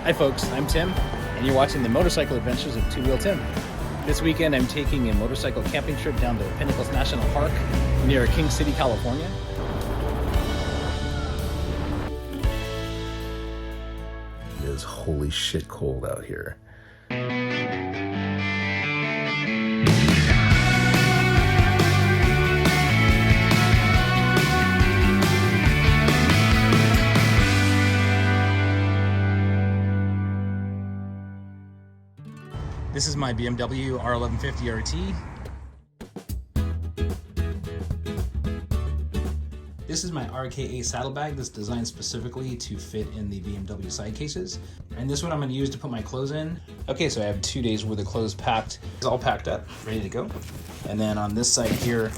Hi folks, I'm Tim, and you're watching the motorcycle adventures of Two Wheel Tim. This weekend I'm taking a motorcycle camping trip down to Pinnacles National Park near King City, California. It is holy shit cold out here. This is my BMW R1150RT. This is my RKA saddlebag that's designed specifically to fit in the BMW side cases. And this one I'm gonna use to put my clothes in. Okay, so I have 2 days worth of clothes packed. It's all packed up, ready to go. And then on this side here,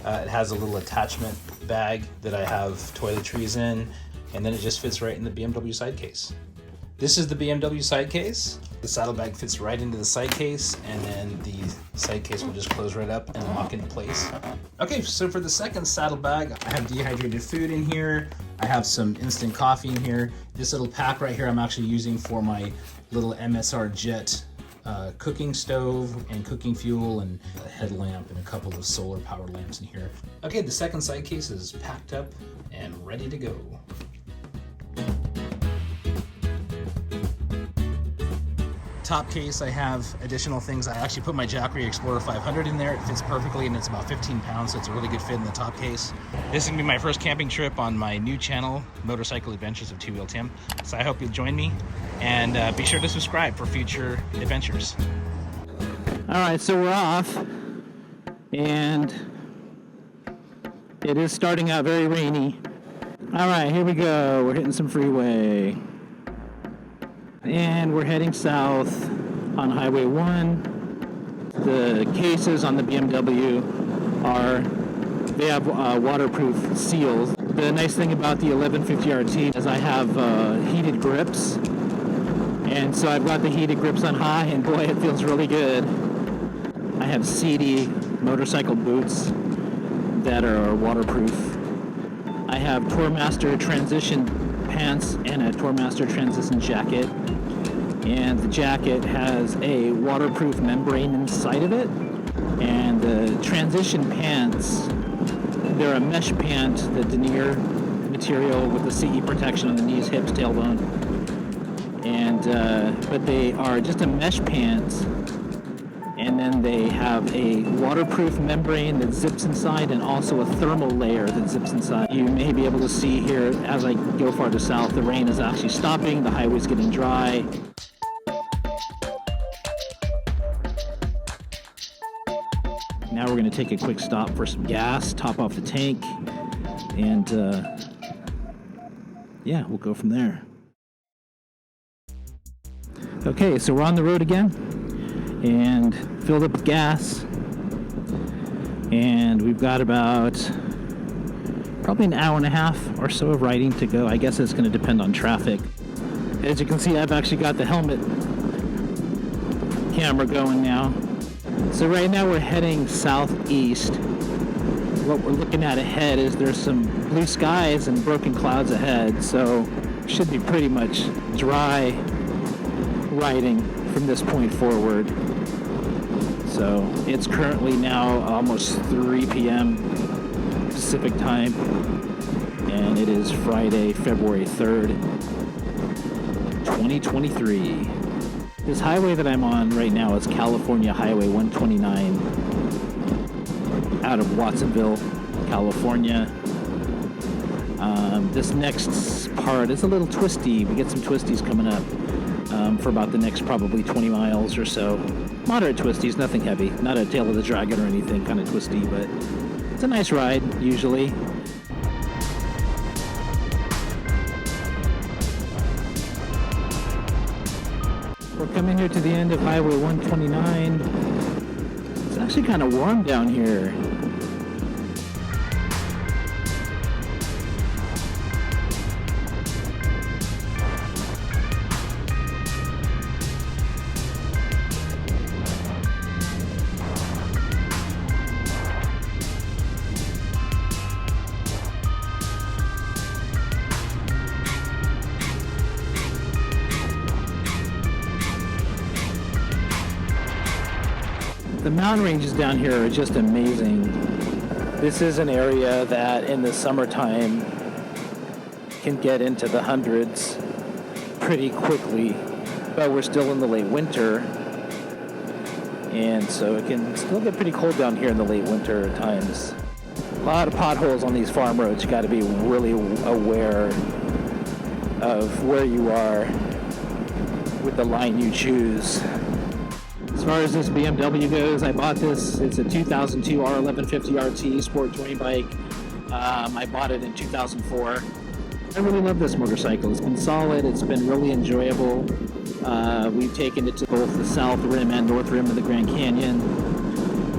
it has a little attachment bag that I have toiletries in, and then it just fits right in the BMW side case. This is the BMW side case. The saddlebag fits right into the side case, and then the side case will just close right up and lock into place. Okay, so for the second saddlebag, I have dehydrated food in here. I have some instant coffee in here. This little pack right here I'm actually using for my little MSR Jet cooking stove and cooking fuel, and a headlamp and a couple of solar powered lamps in here. Okay, the second side case is packed up and ready to go. Top case, I have additional things. I actually put my Jackery Explorer 500 in there. It fits perfectly, and it's about 15 pounds, so it's a really good fit in the top case. This is gonna be my first camping trip on my new channel, Motorcycle Adventures of Two Wheel Tim. So I hope you'll join me, and be sure to subscribe for future adventures. All right, so we're off, and it is starting out very rainy. All right, here we go. We're hitting some freeway. And we're heading south on Highway 1. The cases on the BMW they have waterproof seals. The nice thing about the 1150RT is I have heated grips. And so I've got the heated grips on high, and boy, it feels really good. I have seedy motorcycle boots that are waterproof. I have Tourmaster transition pants and a Tourmaster transition jacket, and the jacket has a waterproof membrane inside of it, and the transition pants, they're a mesh pant, the denier material with the CE protection on the knees, hips, tailbone, and but they are just a mesh pants, and then they have a waterproof membrane that zips inside, and also a thermal layer that zips inside. You may be able to see here as I go farther south, the rain is actually stopping, the highway's getting dry. Now we're going to take a quick stop for some gas, top off the tank, and yeah, we'll go from there. Okay, so we're on the road again, and filled up with gas, and we've got about probably an hour and a half or so of riding to go. I guess it's going to depend on traffic. As you can see, I've actually got the helmet camera going now. So right now we're heading southeast. What we're looking at ahead is there's some blue skies and broken clouds ahead, so should be pretty much dry riding from this point forward. So it's currently now almost 3 p.m. Pacific time, and it is Friday, February 3rd, 2023. This highway that I'm on right now is California Highway 129 out of Watsonville, California. This next part is a little twisty. We get some twisties coming up for about the next probably 20 miles or so. Moderate twisties, nothing heavy. Not a tail of the dragon or anything kind of twisty, but it's a nice ride, usually. We're coming here to the end of Highway 129. It's actually kind of warm down here. The mountain ranges down here are just amazing. This is an area that in the summertime can get into the hundreds pretty quickly, but we're still in the late winter, and so it can still get pretty cold down here in the late winter at times. A lot of potholes on these farm roads. You got to be really aware of where you are with the line you choose. As far as this BMW goes, I bought this. It's a 2002 R1150RT sport touring bike. I bought it in 2004. I really love this motorcycle. It's been solid. It's been really enjoyable. We've taken it to both the south rim and north rim of the Grand Canyon.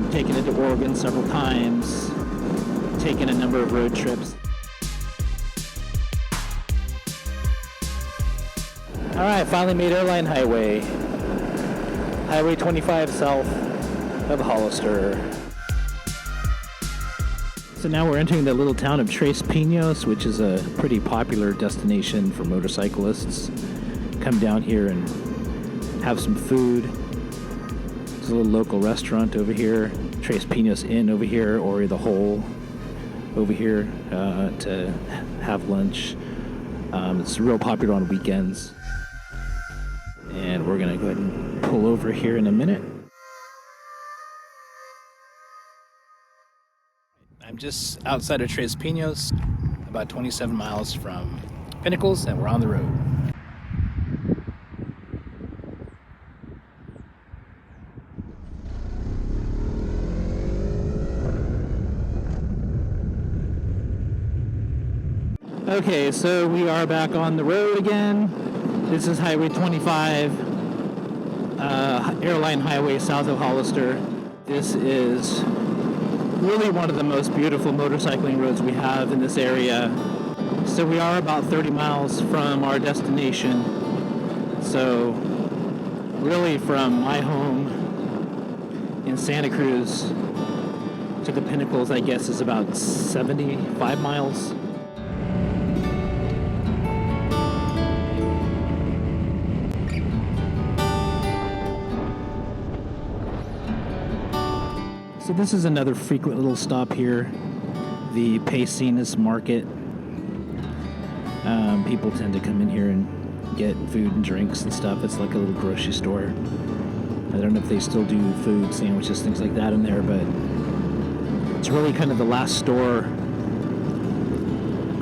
We've taken it to Oregon several times. Taken a number of road trips. All right, finally made Airline Highway. Highway 25 south of Hollister. So now we're entering the little town of Tres Pinos, which is a pretty popular destination for motorcyclists. Come down here and have some food. There's a little local restaurant over here, Tres Pinos Inn over here, or the Hole over here to have lunch. It's real popular on weekends. And we're gonna go ahead and pull over here in a minute. I'm just outside of Tres Pinos, about 27 miles from Pinnacles, and we're on the road. Okay, so we are back on the road again. This is Highway 25, Airline Highway south of Hollister. This is really one of the most beautiful motorcycling roads we have in this area. So we are about 30 miles from our destination. So really from my home in Santa Cruz to the Pinnacles, I guess, is about 75 miles. So this is another frequent little stop here, the Pinos Market. People tend to come in here and get food and drinks and stuff. It's like a little grocery store. I don't know if they still do food, sandwiches, things like that in there, but it's really kind of the last store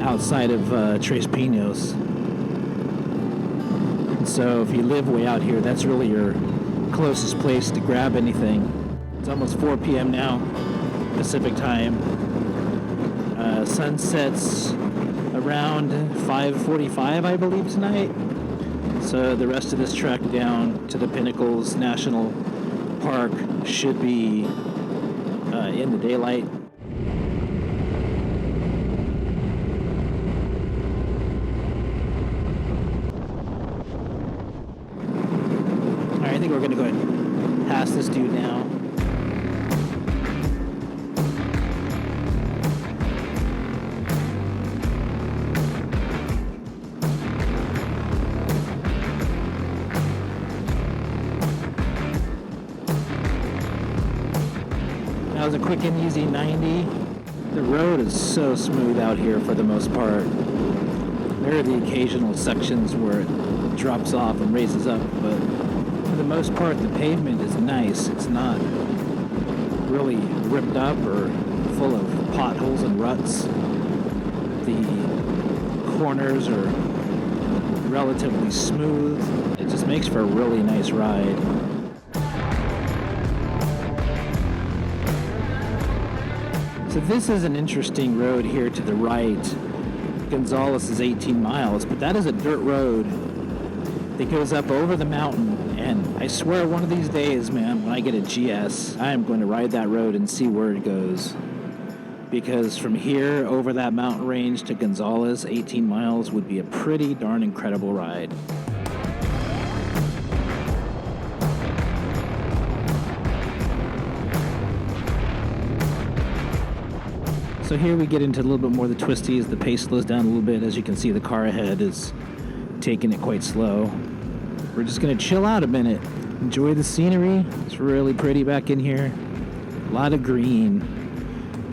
outside of Tres Pinos. And so if you live way out here, that's really your closest place to grab anything. It's almost 4 p.m. now, Pacific time. Sun sets around 5:45, I believe, tonight. So the rest of this trek down to the Pinnacles National Park should be in the daylight. All right, I think we're going to go ahead and pass this dude now. That was a quick and easy 90. The road is so smooth out here for the most part. There are the occasional sections where it drops off and raises up, but for the most part the pavement is nice. It's not really ripped up or full of potholes and ruts. The corners are relatively smooth. It just makes for a really nice ride. So this is an interesting road here to the right. Gonzales is 18 miles, but that is a dirt road that goes up over the mountain. And I swear one of these days, man, when I get a GS, I am going to ride that road and see where it goes. Because from here over that mountain range to Gonzales, 18 miles would be a pretty darn incredible ride. So here we get into a little bit more of the twisties. The pace slows down a little bit. As you can see, the car ahead is taking it quite slow. We're just going to chill out a minute enjoy the scenery. It's really pretty back in here. A lot of green.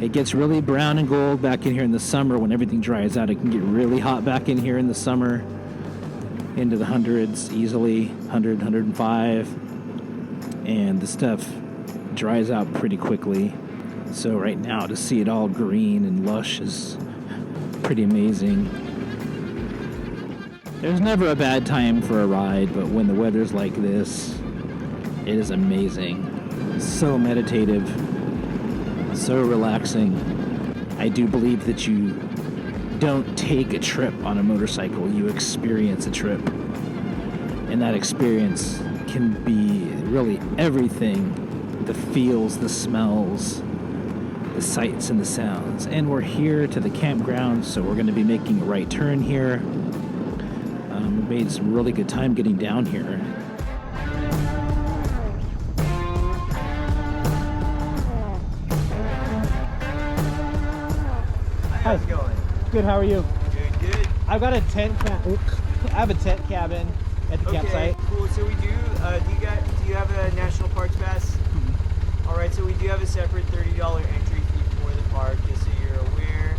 It gets really brown and gold back in here in the summer when everything dries out. It can get really hot back in here in the summer, into the hundreds easily, 100, 105, and the stuff dries out pretty quickly. So right now to see it all green and lush is pretty amazing. There's never a bad time for a ride, but when the weather's like this, it is amazing. So meditative, so relaxing. I do believe that you don't take a trip on a motorcycle, you experience a trip. And that experience can be really everything. The feels, the smells, the sights and the sounds. And we're here to the campground, so we're going to be making a right turn here. We made some really good time getting down here. How's it going? Good, how are you? Good. I've got a tent I have a tent cabin at the campsite. Cool. So we do. Do you have a national parks pass? All right. So we do have a separate $30 entry fee for the park, just so you're aware.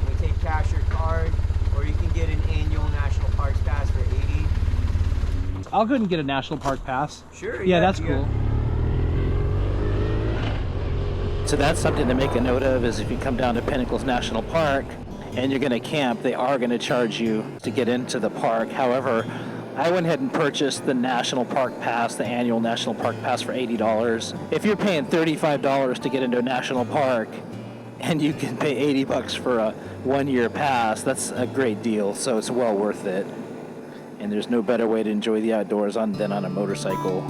We take cash or card, or you can get an annual national parks pass for $80. I'll go ahead and get a national park pass. Sure. Yeah, that's cool. So that's something to make a note of, is if you come down to Pinnacles National Park and you're going to camp, they are going to charge you to get into the park. However, I went ahead and purchased the National Park Pass, the annual National Park Pass, for $80. If you're paying $35 to get into a national park and you can pay $80 for a one-year pass, that's a great deal, so it's well worth it. And there's no better way to enjoy the outdoors than on a motorcycle.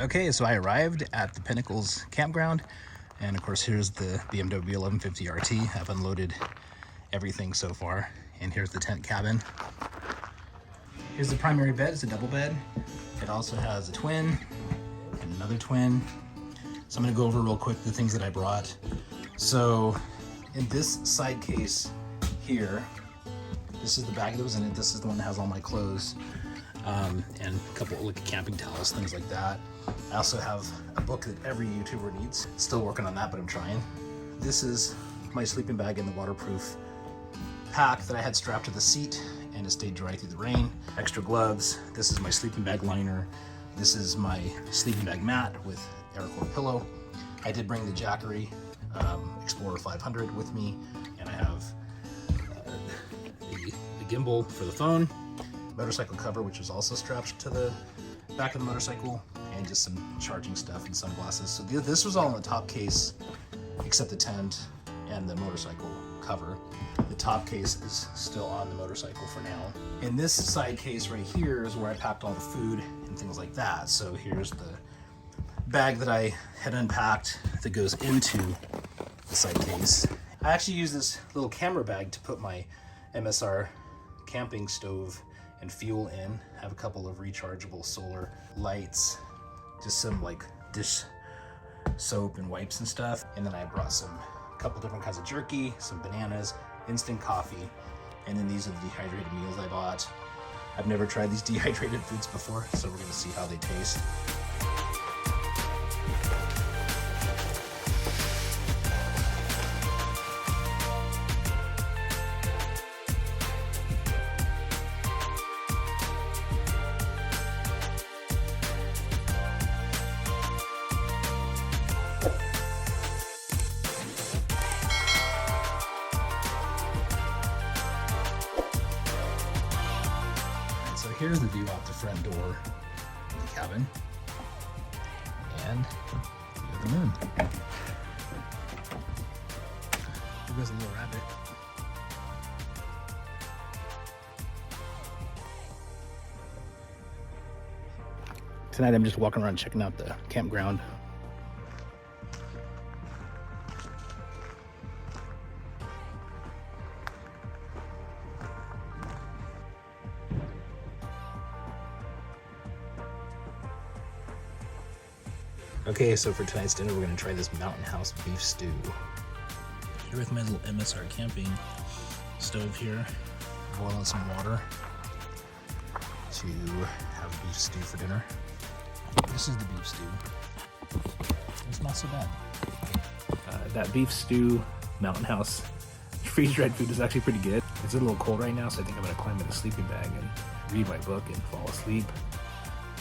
Okay, so I arrived at the Pinnacles campground, and of course here's the BMW R1150RT. I've unloaded everything so far, and here's the tent cabin. Here's the primary bed. It's a double bed. It also has a twin and another twin. So I'm gonna go over real quick the things that I brought. So in this side case here, this is the bag that was in it. This is the one that has all my clothes. And a couple like camping towels, things like that. I also have a book that every YouTuber needs. Still working on that, but I'm trying. This is my sleeping bag in the waterproof pack that I had strapped to the seat, and it stayed dry through the rain. Extra gloves. This is my sleeping bag liner. This is my sleeping bag mat with AirCore pillow. I did bring the Jackery Explorer 500 with me, and I have the gimbal for the phone. Motorcycle cover, which is also strapped to the back of the motorcycle, and just some charging stuff and sunglasses. So this was all in the top case, except the tent and the motorcycle cover. The top case is still on the motorcycle for now. In this side case right here is where I packed all the food and things like that. So here's the bag that I had unpacked that goes into the side case. I actually use this little camera bag to put my MSR camping stove and fuel in. Have a couple of rechargeable solar lights, just some like dish soap and wipes and stuff. And then I brought a couple different kinds of jerky, some bananas, instant coffee, and then these are the dehydrated meals I bought. I've never tried these dehydrated foods before, so we're gonna see how they taste. So here's the view out the front door of the cabin and view of the moon. There goes a little rabbit. Tonight I'm just walking around checking out the campground. Okay, so for tonight's dinner, we're gonna try this Mountain House beef stew. Here with my little MSR camping stove here, boiling some water to have beef stew for dinner. This is the beef stew. It's not so bad. That beef stew, Mountain House freeze-dried food is actually pretty good. It's a little cold right now, so I think I'm gonna climb in a sleeping bag and read my book and fall asleep.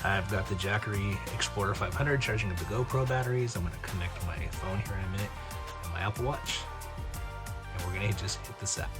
I've got the Jackery Explorer 500 charging up the GoPro batteries. I'm gonna connect my phone here in a minute and my Apple Watch, and we're gonna just hit the sack.